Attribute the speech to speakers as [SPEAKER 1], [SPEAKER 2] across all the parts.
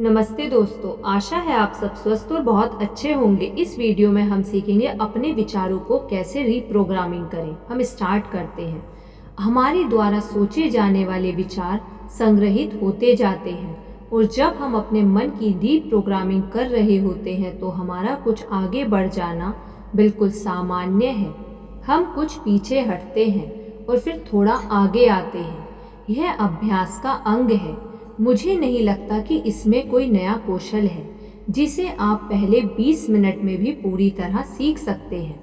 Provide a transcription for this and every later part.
[SPEAKER 1] नमस्ते दोस्तों, आशा है आप सब स्वस्थ और बहुत अच्छे होंगे। इस वीडियो में हम सीखेंगे अपने विचारों को कैसे रीप्रोग्रामिंग करें। हम स्टार्ट करते हैं। हमारे द्वारा सोचे जाने वाले विचार संग्रहित होते जाते हैं और जब हम अपने मन की रीप्रोग्रामिंग कर रहे होते हैं तो हमारा कुछ आगे बढ़ जाना बिल्कुल सामान्य है। हम कुछ पीछे हटते हैं और फिर थोड़ा आगे आते हैं। यह अभ्यास का अंग है। मुझे नहीं लगता कि इसमें कोई नया कौशल है जिसे आप पहले 20 मिनट में भी पूरी तरह सीख सकते हैं।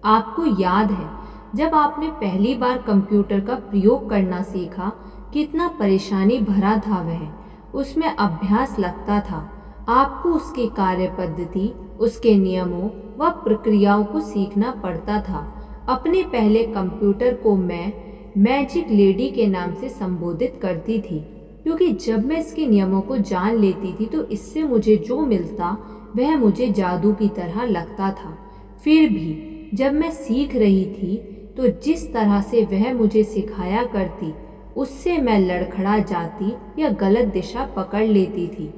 [SPEAKER 1] आपको याद है जब आपने पहली बार कंप्यूटर का प्रयोग करना सीखा, कितना परेशानी भरा था वह। उसमें अभ्यास लगता था। आपको उसकी कार्य पद्धति, उसके नियमों व प्रक्रियाओं को सीखना पड़ता था। अपने पहले कंप्यूटर को मैं मैजिक लेडी के नाम से संबोधित करती थी, क्योंकि जब मैं इसके नियमों को जान लेती थी तो इससे मुझे जो मिलता वह मुझे जादू की तरह लगता था। फिर भी जब मैं सीख रही थी तो जिस तरह से वह मुझे सिखाया करती, उससे मैं लड़खड़ा जाती या गलत दिशा पकड़ लेती थी।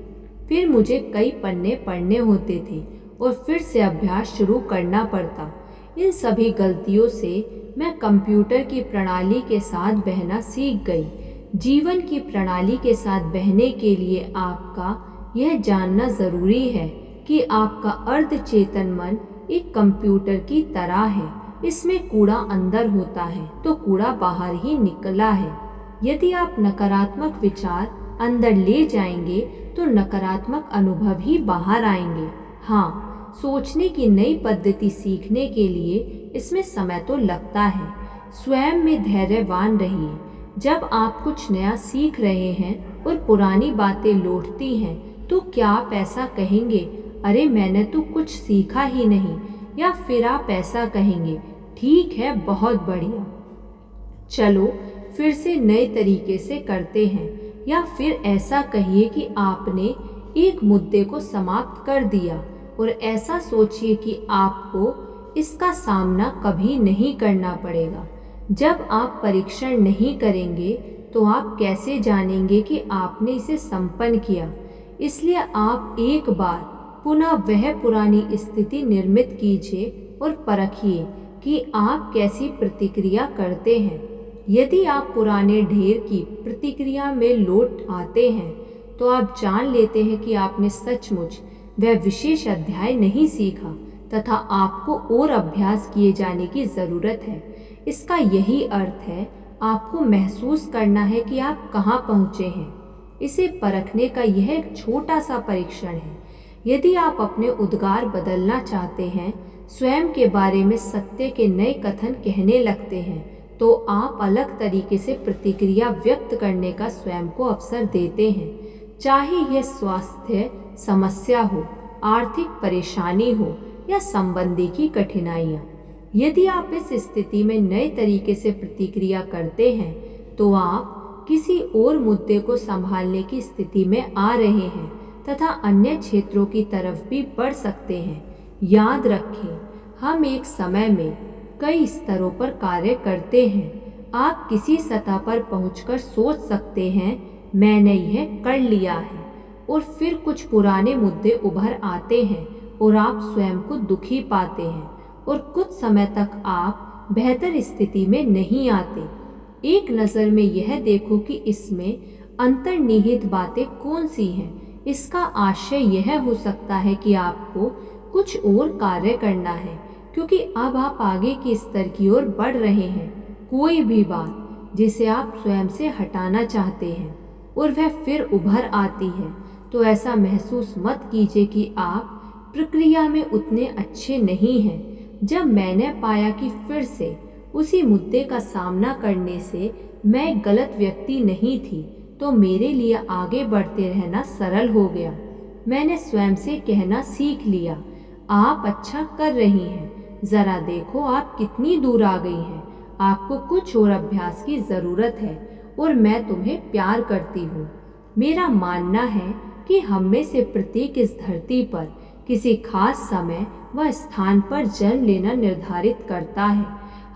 [SPEAKER 1] फिर मुझे कई पन्ने पढ़ने होते थे और फिर से अभ्यास शुरू करना पड़ता। इन सभी गलतियों से मैं कंप्यूटर की प्रणाली के साथ बहना सीख गई। जीवन की प्रणाली के साथ बहने के लिए आपका यह जानना ज़रूरी है कि आपका अर्धचेतन मन एक कंप्यूटर की तरह है। इसमें कूड़ा अंदर होता है तो कूड़ा बाहर ही निकला है। यदि आप नकारात्मक विचार अंदर ले जाएंगे तो नकारात्मक अनुभव ही बाहर आएंगे। हाँ, सोचने की नई पद्धति सीखने के लिए इसमें समय तो लगता है। स्वयं में धैर्यवान रहिए। जब आप कुछ नया सीख रहे हैं और पुरानी बातें लौटती हैं तो क्या आप ऐसा कहेंगे, अरे मैंने तो कुछ सीखा ही नहीं, या फिर आप ऐसा कहेंगे, ठीक है, बहुत बढ़िया, चलो फिर से नए तरीके से करते हैं। या फिर ऐसा कहिए कि आपने एक मुद्दे को समाप्त कर दिया और ऐसा सोचिए कि आपको इसका सामना कभी नहीं करना पड़ेगा। जब आप परीक्षण नहीं करेंगे तो आप कैसे जानेंगे कि आपने इसे संपन्न किया। इसलिए आप एक बार पुनः वह पुरानी स्थिति निर्मित कीजिए और परखिए कि आप कैसी प्रतिक्रिया करते हैं। यदि आप पुराने ढेर की प्रतिक्रिया में लौट आते हैं तो आप जान लेते हैं कि आपने सचमुच वह विशेष अध्याय नहीं सीखा तथा आपको और अभ्यास किए जाने की ज़रूरत है। इसका यही अर्थ है, आपको महसूस करना है कि आप कहाँ पहुँचे हैं। इसे परखने का यह एक छोटा सा परीक्षण है। यदि आप अपने उद्गार बदलना चाहते हैं, स्वयं के बारे में सत्य के नए कथन कहने लगते हैं, तो आप अलग तरीके से प्रतिक्रिया व्यक्त करने का स्वयं को अवसर देते हैं। चाहे यह स्वास्थ्य समस्या हो, आर्थिक परेशानी हो या संबंधी की कठिनाइयाँ। यदि आप इस स्थिति में नए तरीके से प्रतिक्रिया करते हैं तो आप किसी और मुद्दे को संभालने की स्थिति में आ रहे हैं तथा अन्य क्षेत्रों की तरफ भी बढ़ सकते हैं। याद रखें, हम एक समय में कई स्तरों पर कार्य करते हैं। आप किसी सतह पर पहुंचकर सोच सकते हैं, मैंने यह कर लिया है, और फिर कुछ पुराने मुद्दे उभर आते हैं और आप स्वयं को दुखी पाते हैं और कुछ समय तक आप बेहतर स्थिति में नहीं आते। एक नज़र में यह देखो कि इसमें अंतर्निहित बातें कौन सी हैं। इसका आशय यह हो सकता है कि आपको कुछ और कार्य करना है, क्योंकि अब आप आगे के स्तर की ओर बढ़ रहे हैं। कोई भी बात जिसे आप स्वयं से हटाना चाहते हैं और वह फिर उभर आती है, तो ऐसा महसूस मत कीजिए कि आप प्रक्रिया में उतने अच्छे नहीं हैं। जब मैंने पाया कि फिर से उसी मुद्दे का सामना करने से मैं एक गलत व्यक्ति नहीं थी, तो मेरे लिए आगे बढ़ते रहना सरल हो गया। मैंने स्वयं से कहना सीख लिया, आप अच्छा कर रही हैं, ज़रा देखो आप कितनी दूर आ गई हैं। आपको कुछ और अभ्यास की ज़रूरत है और मैं तुम्हें प्यार करती हूँ। मेरा मानना है कि हम में से प्रत्येक इस धरती पर किसी खास समय व स्थान पर जन्म लेना निर्धारित करता है।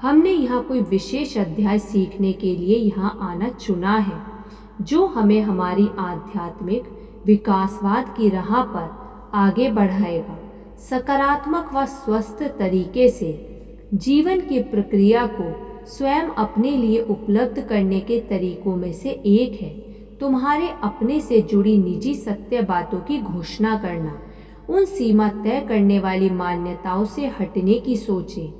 [SPEAKER 1] हमने यहाँ कोई विशेष अध्याय सीखने के लिए यहाँ आना चुना है, जो हमें हमारी आध्यात्मिक विकासवाद की राह पर आगे बढ़ाएगा। सकारात्मक व स्वस्थ तरीके से जीवन की प्रक्रिया को स्वयं अपने लिए उपलब्ध करने के तरीकों में से एक है तुम्हारे अपने से जुड़ी निजी सत्य बातों की घोषणा करना। उन सीमा तय करने वाली मान्यताओं से हटने की सोचें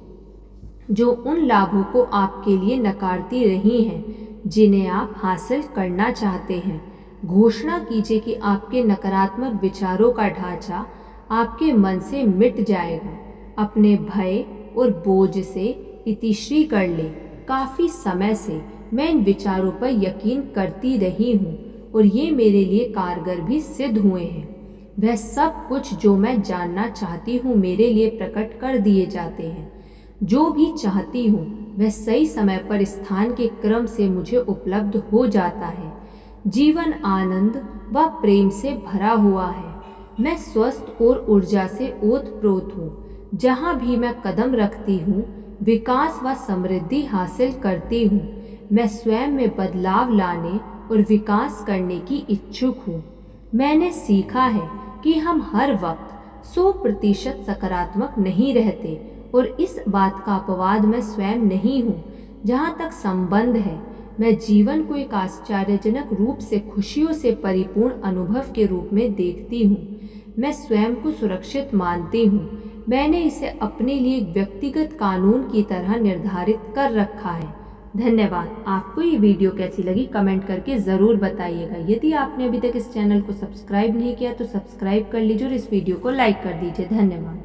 [SPEAKER 1] जो उन लाभों को आपके लिए नकारती रही हैं जिन्हें आप हासिल करना चाहते हैं। घोषणा कीजिए कि आपके नकारात्मक विचारों का ढांचा आपके मन से मिट जाएगा। अपने भय और बोझ से इतिश्री कर ले। काफ़ी समय से मैं इन विचारों पर यकीन करती रही हूँ और ये मेरे लिए कारगर भी सिद्ध हुए हैं। वह सब कुछ जो मैं जानना चाहती हूँ मेरे लिए प्रकट कर दिए जाते हैं। जो भी चाहती हूँ वह सही समय पर स्थान के क्रम से मुझे उपलब्ध हो जाता है। जीवन आनंद व प्रेम से भरा हुआ है। मैं स्वस्थ और ऊर्जा से ओतप्रोत हूँ। जहाँ भी मैं कदम रखती हूँ विकास व समृद्धि हासिल करती हूँ। मैं स्वयं में बदलाव लाने और विकास करने की इच्छुक हूँ। मैंने सीखा है कि हम हर वक्त 100% सकारात्मक नहीं रहते और इस बात का अपवाद मैं स्वयं नहीं हूँ। जहाँ तक संबंध है मैं जीवन को एक आश्चर्यजनक रूप से खुशियों से परिपूर्ण अनुभव के रूप में देखती हूँ। मैं स्वयं को सुरक्षित मानती हूँ। मैंने इसे अपने लिए एक व्यक्तिगत कानून की तरह निर्धारित कर रखा है। धन्यवाद। आपको ये वीडियो कैसी लगी कमेंट करके ज़रूर बताइएगा। यदि आपने अभी तक इस चैनल को सब्सक्राइब नहीं किया तो सब्सक्राइब कर लीजिए और इस वीडियो को लाइक कर दीजिए। धन्यवाद।